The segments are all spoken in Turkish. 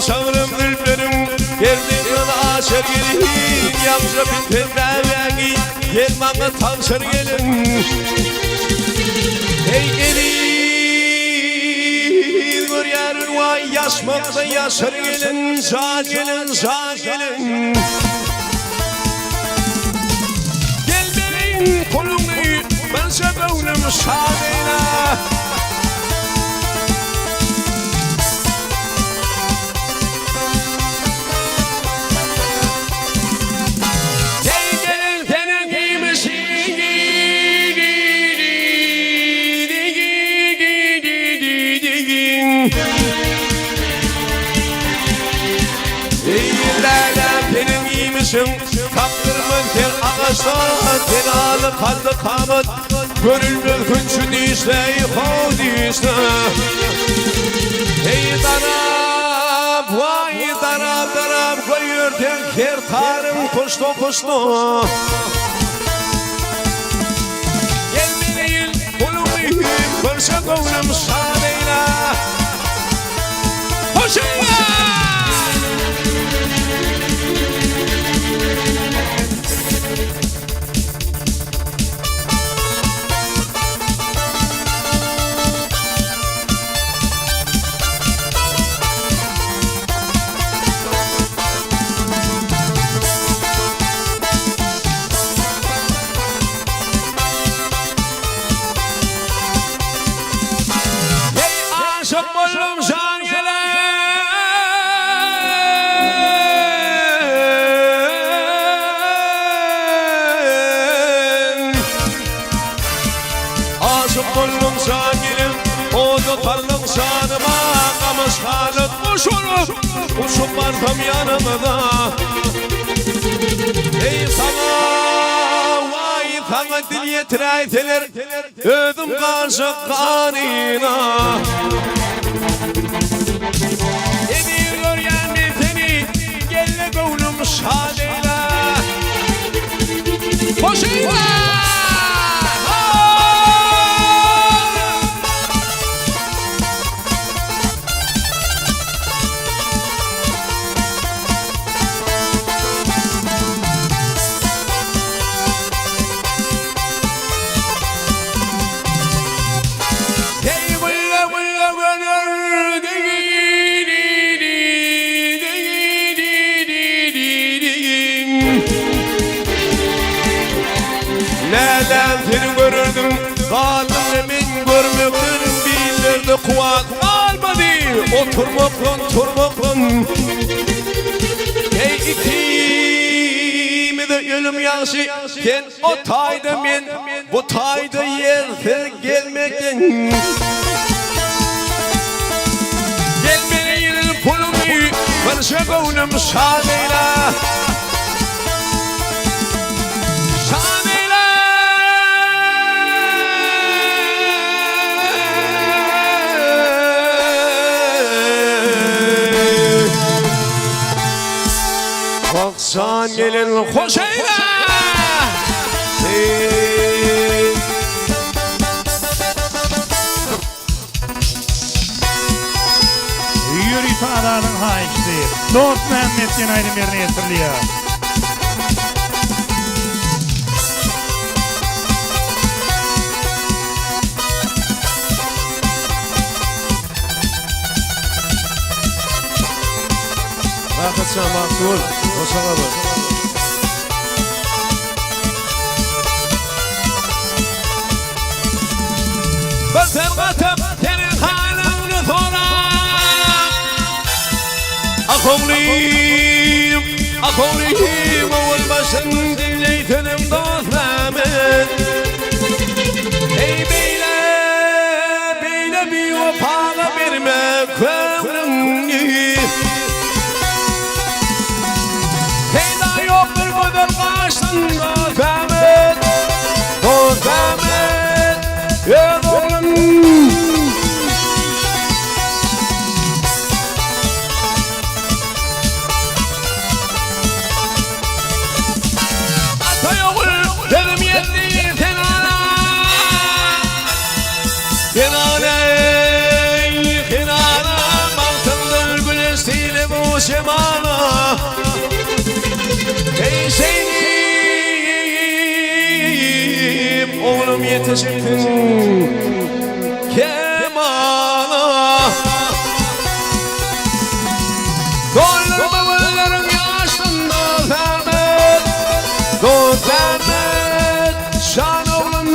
Savrım dülberim geldim yola açar gelin yamca bitmedi gel bana tavşar gelin hey gelin gör yarın vay yaşmakta yaşar gelin sağ gelin sağ gelin gel benim kolumda ben sebevnim sağdayla kaptırmın tel ağaçlara tel alı kaldı kamet görülmez hünçü dişle ho dişle hey darab vay darab darab koyur tel ker tarım kuşlu kuşlu gelmeyin kulumuyum görse gönlüm sağdayla hoşayla Şapalım şan gelen aşık oldum şan gelen o da tarlım şanıma kamış halık uçup vardım yanımda ey sana vay sana dil yetireyteler ödüm karşı kanina şadıyla hoşayla Neden seni görürdüm zalimlemin görmekten bilirdi kuvvet almadı oturmaklan hey ikimi de ölüm yaşı sen o tayda men bu tayda yerde gelmekten gelmeyin pulumu karşı gönlüm şadıyla Baksan gelin hoşayla Yuri Fa'danın haişti Dost Mehmet'in ayrım yerine getiriliyor Rakatsan maktul Hoşağa bak Batım senin halini sorar Akoliyim Oğul başın dinleytenim dostlarımın Ey beyle bir vefana verme Könlümü Hey yetiştin kemana. Doldurma bunların yaşında vermet, dost vermet şan oğlum.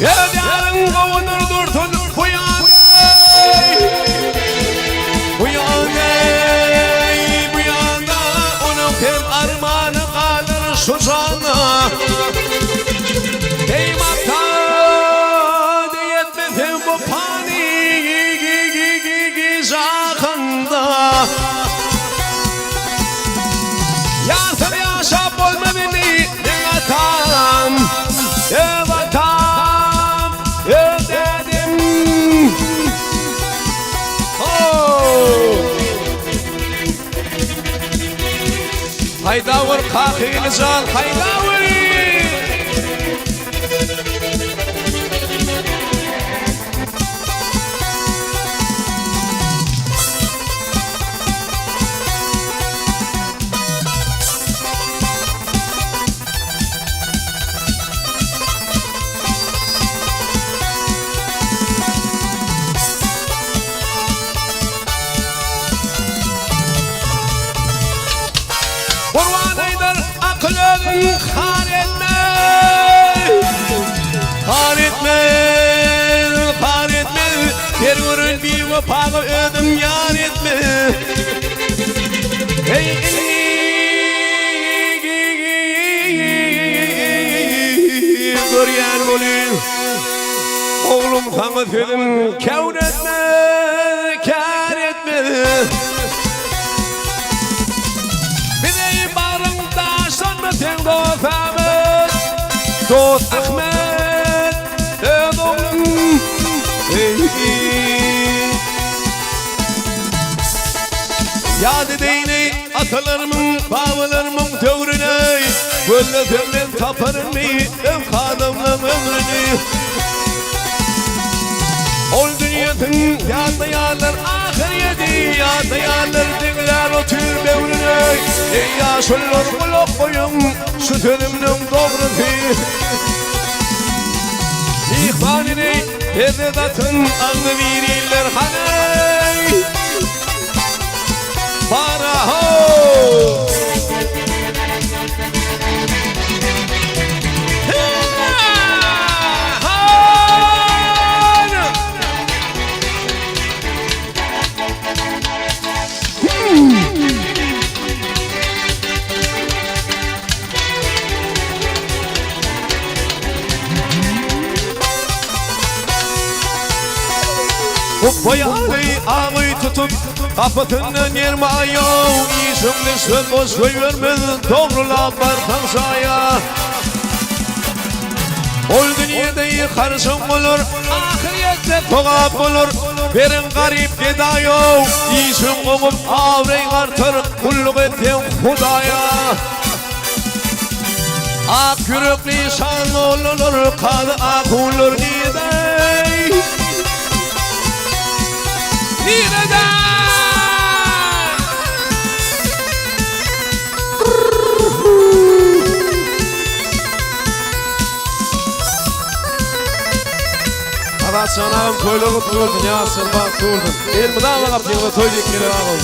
Yerden kovudur durtun bu yana, bu yana, bu yana. Onun hem armağanı kalır Suzan'a. Eymakta diyetmedim bu panik zakında. Yansın yaşap olma beni ne atam, ne atam. Hayda vur kakil zal, hayda vur. Kar etme, kar etme, kar etme. Her görün bir vefalı ödüm yar etme. Hey, göryen olayım. Oğlum kanı dedim, kâr etme, kâr etme. Sen dost Ahmet, dost Ahmet, ey oğlum, yad edeyim atalarımın, babalarımın dövrüne. Gönlümden taparım em kadımla ömrünü. Ol dünyanın yadlayarlar ahireti, yadlayarlar dinler o tür bevrüne. Ey yaşlılar kulak koyun şu dönümün doğrusu. İhvanini ededatın anlı verirler haney. Para ho. Boyağı ağıyı tutup kapatından yerme ayağı. İzimli söz boş vermez doğru laflar tansaya. Ol dünyada yıkarsın olur, ahirette toğap olur. Verin garip gedayo, İzim oğup avreyi artır, kulluk ettin Hudaya. Ak yürekli şan olur, kadı ak olur nidey. Nidey. Sanağım toyluğu tuğurdun ya, sırmak tuğurdun. El mıdan mı kaptın da toy dekleri ağım.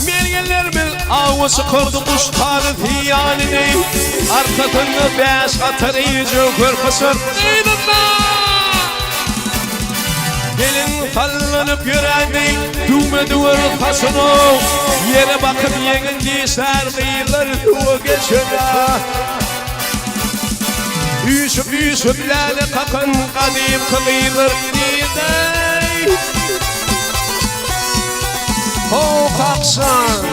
Mergenlerimin ağısı kurdu kuş tarifi yanini. Arkatını beş atar iyice körpüsün. Gelin sallanıp yüreğini düğme duvar tasını. Yere bakıp yeğin dişler kıyılar tuğu geçer. Üsüp lale kakın kadim kılıyılır nidey. O kalksan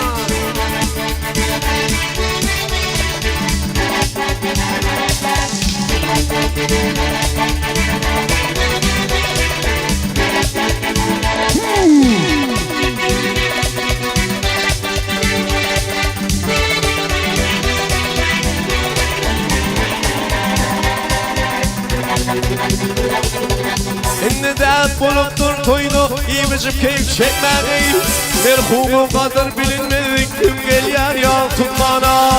buluptur toydu İyimizip keyif çekmedi Merhumu kadır bilinmedi Kim gelyer ya tutmana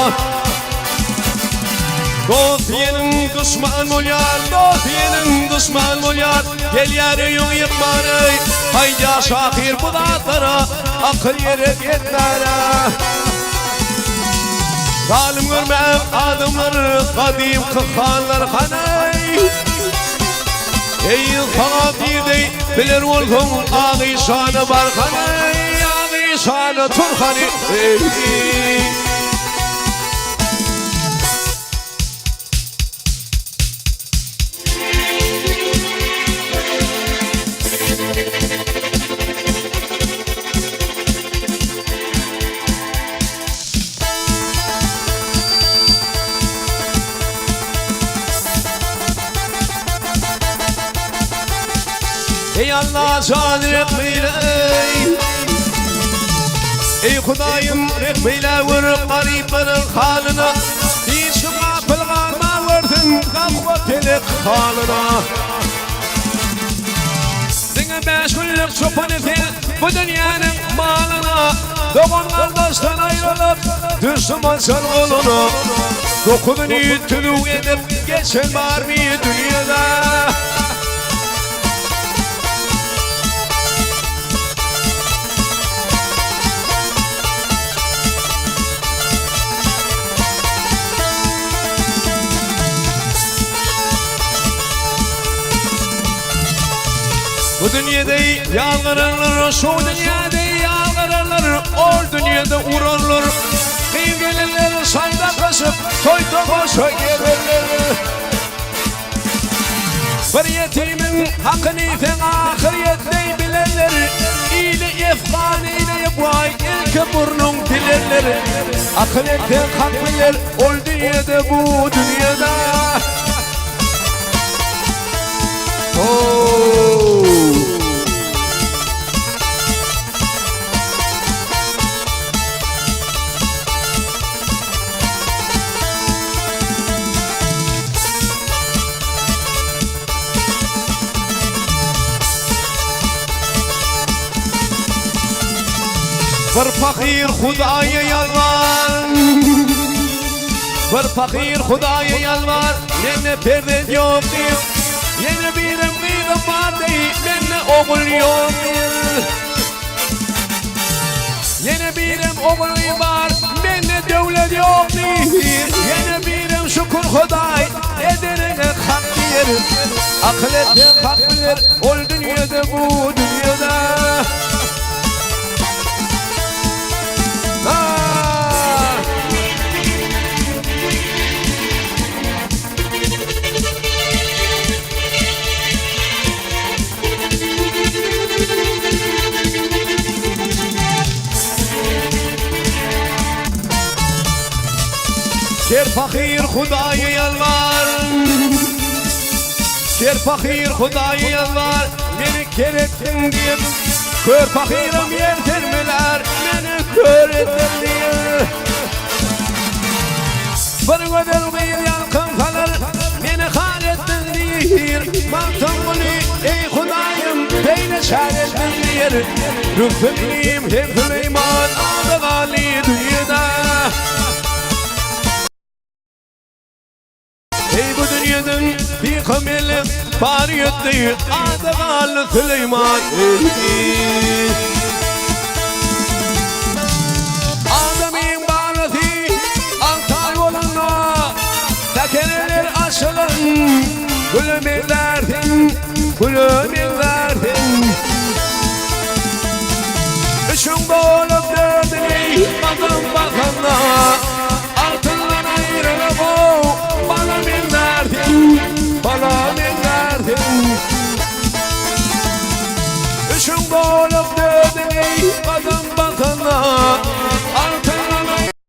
Dost yenin düşman olyar Dost yenin düşman olyar Gel yarı yung yıkmanı Hayca şakir bu dağlara Akıl yere yetlere Zalim görmem adımları Kadim kıkhanlar kanay Ey fakir bilir oldum Aği şanı var kanay Aği şanı turhani Ey Allah can rekmeyle Ey Hudayım rekmeyle vurup gariplerin halına Hiç kapılgama vurdun kavvetelik halına Dine meşgullük çopan etin bu dünyanın malına Doğan kardeşten ayrılıp düşman sen olunu Dokudunu tülü edip geçen var mı dünyada Bu dünyada yalvarırlar, şu dünyada yalvarırlar, o dünyada uğrarlar. Kıyım gelirler, sayda kasıp, toyda başa gelirler. Bir yetimin hakkını fen ahirette bilirler. İyili efkan eyle vay, ilk burnun dilerler. Ahirette hak bilir, o dünyada bu dünyada. Bir fakir Hudaya yalvar Bir fakir Hudaya yalvar Menne perde yok değil Yeni birim var değil Menne oğul yok değil Yeni birim oğul var Menne devlet yok değil Yeni birim şükür Huday Ederine hak bilir Akılete hak bilir Ol dünyada bu dünyada Şer fakir Hudaya yalvar Şer fakir Hudaya yalvar Beni kör ettin diye Kör fakirim yerdirmeler Beni kör ettin diye Bir ödül bir yalkın kalır Beni hal ettin diye Baktım bunu ey Hudayım Beyne şer ettin diye Rüfekliyim hep Süleyman Adı gali dünyada Ey bu dünyanın bir kameli fariyeti Adı gali Süleyman Adem'in bağlısı Altay yoluna Tekeneler açılın Gülüm edersin Gülüm edersin